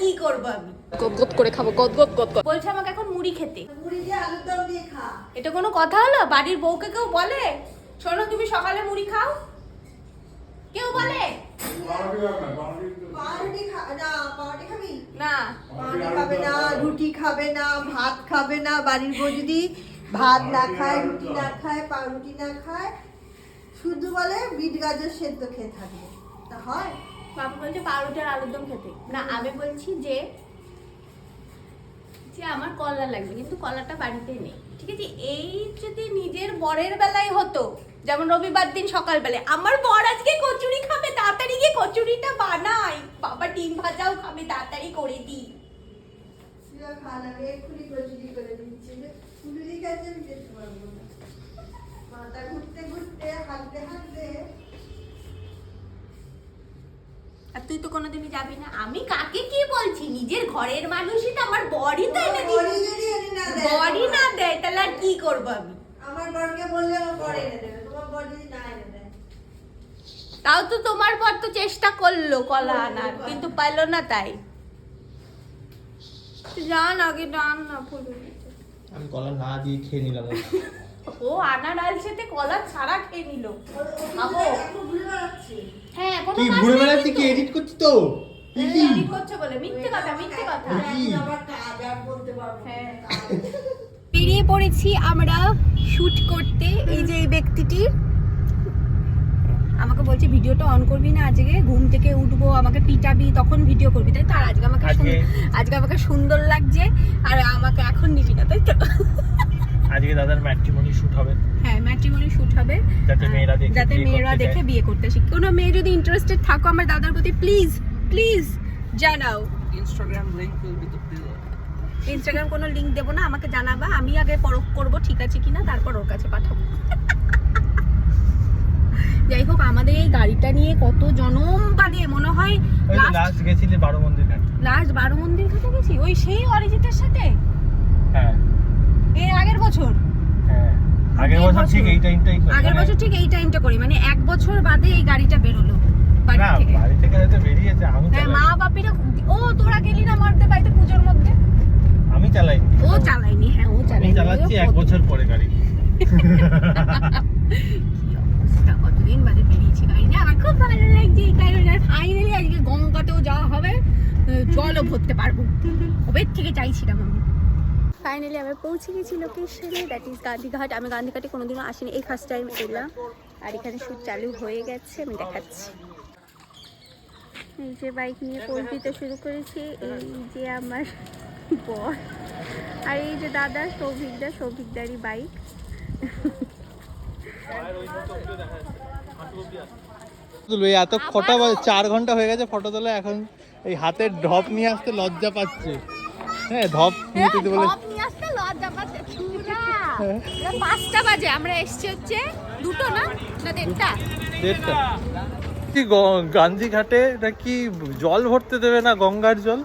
কি করব আমি? গদগদ করে খাবো, গদগদ গদগদ। বলছে আমাকে এখন মুড়ি খেতে। মুড়ি দিয়ে আলুর দম দিয়ে খা। এটা কোনো কথা হলো? বাড়ির বউকে কেউ বলে শোনো তুমি সকালে মুড়ি খাও? কেউ বলে? পাউরুটি খাবি না। পাউরুটি খাবে না, রুটি খাবে না, ভাত খাবে না। বাড়ির বউ যদি ভাত না খায়, রুটি না খায়, পাউরুটি না খায়, শুধু বলে বিট গাজর সেদ্ধ খেয়ে থাকবে, তা হয়? বাবা বলছে পাউরুটি আর আলুর দম খেতে। না আমি বলছি যে আমার কলা লাগবে, কিন্তু কলাটা বাড়িতে নেই। ঠিক আছে, এই যদি নিজের বরের বেলায় হতো, যেমন রবিবার দিন সকালবেলায় আমার বর আজকে কচুরি খাবে, তাড়াতাড়ি গিয়ে কচুরিটা বানাই, বাবা ডিম ভাজাও খাবে, তাড়াতাড়ি করে দিই। এক্ষুনি কচুরি করে দিচ্ছি, ফুলুরি গাছে আমি যেতে পারবো না, মাথা ঘুরতে ঘুরতে হাঁটতে হাঁটতে। আর তুই তো কোনোদিনই যাবি না। আমি কাকে কি বলছি? নিজের ঘরের মানুষই তো, আমার বড়ি তো এনে দিই। বড়ি না দেয় তাহলে আর কি করবো আমি? আমার বরকে বললে আমার বর এনে দেবে, তোমার বর যদি না এনে দেয়। তাও তো তোমার বর তো চেষ্টা করলো কলা আনার, কিন্তু পাইলো না। তাই জান আগে ডান না ফুলুরি, আমি কলা না দিয়ে খেয়ে নিলাম। ও আনার আলসেতে কলা ছাড়া খেয়ে নিল। খাবো? হ্যাঁ, কোনো কি কাজ ঘুরে নেই বেড়াচ্ছি, কিন্তু। কি এডিট করছিস তো? কি কি এডিট করছে বলে মিথ্যে কথা, মিথ্যে কথা। আবার কাজ আর বলতে পারবো না। হ্যাঁ। বেরিয়ে পড়েছি আমরা শুট করতে। এই যে এই ব্যক্তিটি আমাকে বলছে ভিডিওটা অন করবি না, আজকে ঘুম থেকে উঠবো, আমাকে পিটাবি, তখন ভিডিও করবি, তাই তো? আর আজকে আমাকে সুন্দর লাগছে আর আমাকে এখন নিবি না, তাই তো? আজকে দাদার ম্যাট্রিমনি শুট হবে। হ্যাঁ, ম্যাট্রিমনি শুট হবে, যাতে মেয়েরা দেখে বিয়ে করতে শিখে। কোনো মেয়ে যদি ইন্টারেস্টেড থাকো আমার দাদার প্রতি, প্লিজ প্লিজ জানাও। Instagram link will be the below. Instagram কোনো লিংক দেবো না, আমাকে জানাবা, আমি আগে পরখ করবো ঠিক আছে কিনা, তারপর ওর কাছে পাঠাবো। যাই হোক, আমাদের এই গাড়িটা নিয়ে কত জনম বাদে মনে হয় লাস্ট গেছিলে 12 মন্দির ঘাট। লাস্ট 12 মন্দির ঘাটে গেছি, ওই সেই অরিজিতের সাথে। হ্যাঁ, এর আগের বছর। হ্যাঁ, আগের বছর ঠিক এই টাইমটাই করি। আগের বছর ঠিক এই টাইমটা করি, মানে 1 বছর বাদে এই গাড়িটা বেরোলো বাড়ি না, থেকে। বাড়ি থেকে হয়তো বেরিয়েছে, আমি হ্যাঁ, চালাই। মা বাপিরা। ও তোরা গেলি না মারতে বাড়িতে পুজোর মধ্যে? আমি চালাই। ও চালায়নি। হ্যাঁ, ও আমি চালায়নি। চালাচ্ছি 1 বছর পরে গাড়ি। কতদিন বাদে বেরিয়েছি গাড়ি নিয়ে, আমার খুব ভালো লাগছে এই কারণে। ফাইনালি আজকে গঙ্গাতেও যাওয়া হবে, জলও ভরতে পারবো, ওবের থেকে চাইছিলাম আমি। ফাইনালি আমরা পৌঁছে গেছি লোকেশনে, দ্যাট ইজ গান্ধীঘাট। আমি গান্ধীঘাটে কোনোদিনও আসিনি, এই ফার্স্ট টাইম এলাম। আর এখানে শুট চালু হয়ে গেছে, আমি দেখাচ্ছি। এই যে বাইক নিয়ে পোজ দিতে শুরু করেছি, এই যে আমার বর, আর এই যে দাদা সৌভিকদারই বাইক। এত ফটো 4 ঘন্টা হয়ে গেছে ফটো তোলা, এখন এই হাতের ঢপ নিয়ে আসতে লজ্জা পাচ্ছে। হ্যাঁ, ঢপ নিতে বলে নিয়ে আসতে লজ্জা পাচ্ছে। 5টা বাজে, আমরা এসছি হচ্ছে 2টো না 1:30টা। কি গান্ধী ঘাটে এটা কি জল ভরতে দেবে না, গঙ্গার জল?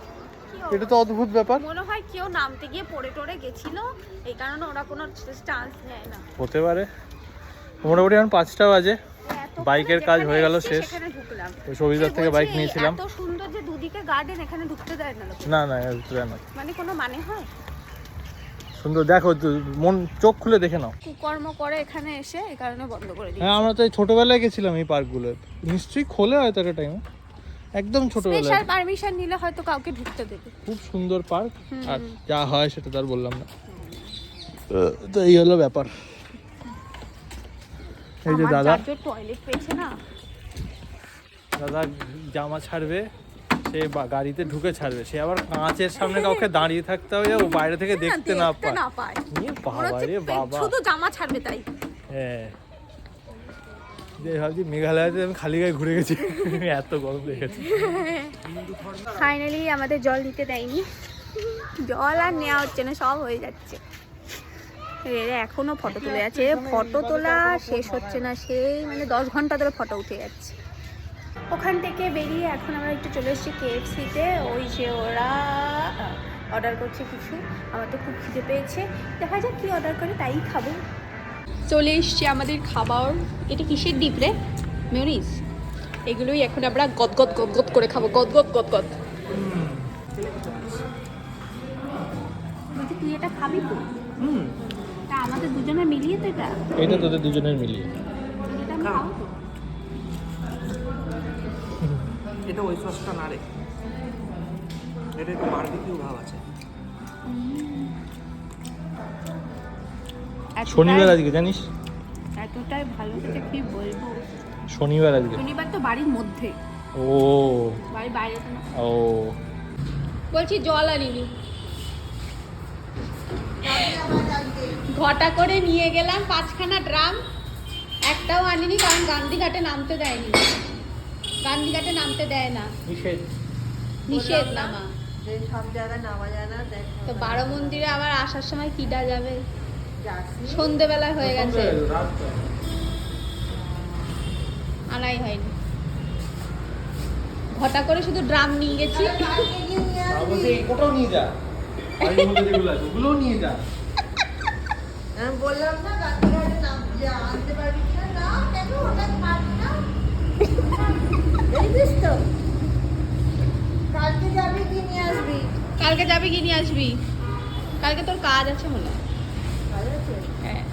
এটা তো অদ্ভুত ব্যাপার। মনে হয় কেউ নামতে গিয়ে পড়ে টরে গেছিল, এই কারণে ওরা কোনো চান্স নেয় না। হতে পারে। মোটামুটি এখন 5টা বাজে, বাইকের কাজ হয়ে গেল শেষ। সবিদার থেকে বাইক নিয়েছিলাম। এত সুন্দর যে দুদিকে গার্ডেন, এখানে ঢুকতে দেয় না লোকে। না না, ঢুকতে দেয় না। মানে কোনো মানে হয়? সুন্দর, দেখো মন চোখ খুলে দেখে নাও। কুকর্ম করে এখানে এসে, এই কারণে বন্ধ করে দিই। হ্যাঁ, আমরা তো ছোটবেলায় গেছিলাম এই পার্কগুলো, নিশ্চয়ই খোলে হয়তো একটা টাইমে, একদম ছোটবেলায়। স্পেশাল পারমিশন নিলে হয়তো কাউকে ঢুকতে দেবে। খুব সুন্দর পার্ক, আর যা হয় সেটা তো আর বললাম না। তো এই হলো ব্যাপার। এই যে দাদা টয়লেট পেয়েছে না, দাদা জামা ছাড়বে, সে গাড়িতে ঢুকে ছাড়বে, সে আবার কাঁচের সামনে কাউকে দাঁড়িয়ে থাকতে হবে, ও বাইরে থেকে দেখতে না পায়। বাবা রে বাবা, শুধু জামা ছাড়বে তাই। হ্যাঁ, যে ভাবছি মেঘালয়তে আমি খালি গায়ে ঘুরে গেছি, এত গরম দেখেছি। ফাইনালি আমাদের জল দিতে দেয়নি, জল আর নেওয়া হচ্ছে না, সব হয়ে যাচ্ছে। এখনো ফটো তুলে যাচ্ছে, ফটো তোলা শেষ হচ্ছে না, সেই মানে 10 ঘন্টা ধরে ফটো উঠে যাচ্ছে। ওখান থেকে বেরিয়ে এখন আমরা একটু চলে এসেছি KFC-তে। ওই যে ওরা অর্ডার করছে কিছু, আমার তো খুব খিদে পেয়েছে, দেখা যাক কি অর্ডার করে তাই খাবো। চলে এসছি আমাদের খাবার। এটা কিসের ডিপ রে? মেয়োনিজ। এগুলোই এখন আমরা গদগদ গদগদ করে খাবো, গদগদ গদগদ। খেলে খেতে পারিস। বলছি তুই এটা খাবি তো? হুম, তা আমাদের দুজনে মিলিয়ে তো এটা এটা তোদের দুজনের মিলিয়ে। এটা আমি খাবো তো? এটা ওই সসটা না রে, এটা একটু বারবিকিউ ভাব আছে। শনিবার আজকে জানিস, এতটাই ভালো খেতে কি বলবো। শনিবার আজকে। শনিবার তো বাড়ির মধ্যে, ও বাড়ির বাইরে তো না। ও বলছি জল আনিনি, ঘটা করে নিয়ে গেলাম 5খানা ড্রাম, একটাও আনিনি কারণ গান্ধীঘাটে নামতে দেয়নি, গান্ধীঘাটে নামতে দেয় না, নিষেধ নামা। যে সব জায়গায় নামা যায় না, দেখ তো বারো মন্দিরে আবার আসার সময় কিডা যাবে, সন্ধেবেলা হয়ে গেছে, আনাই হয়নি। ঘটা করে শুধু ড্রাম নিয়ে গেছি। কালকে গিয়ে নিয়ে আসবি। ওটাও নিয়ে যা, ওগুলোও নিয়ে যা। আমি বললাম না গান্ধীঘাটে নাম যা আনতে পারবি কিনা, না কেন হঠাৎ পারবি না, দেখছিস তো কালকে যাবি কি নিয়ে আসবি। কালকে যাবি কি নিয়ে আসবি? কালকে তোর কাজ আছে মনে হয়। ভালো আছে? হ্যাঁ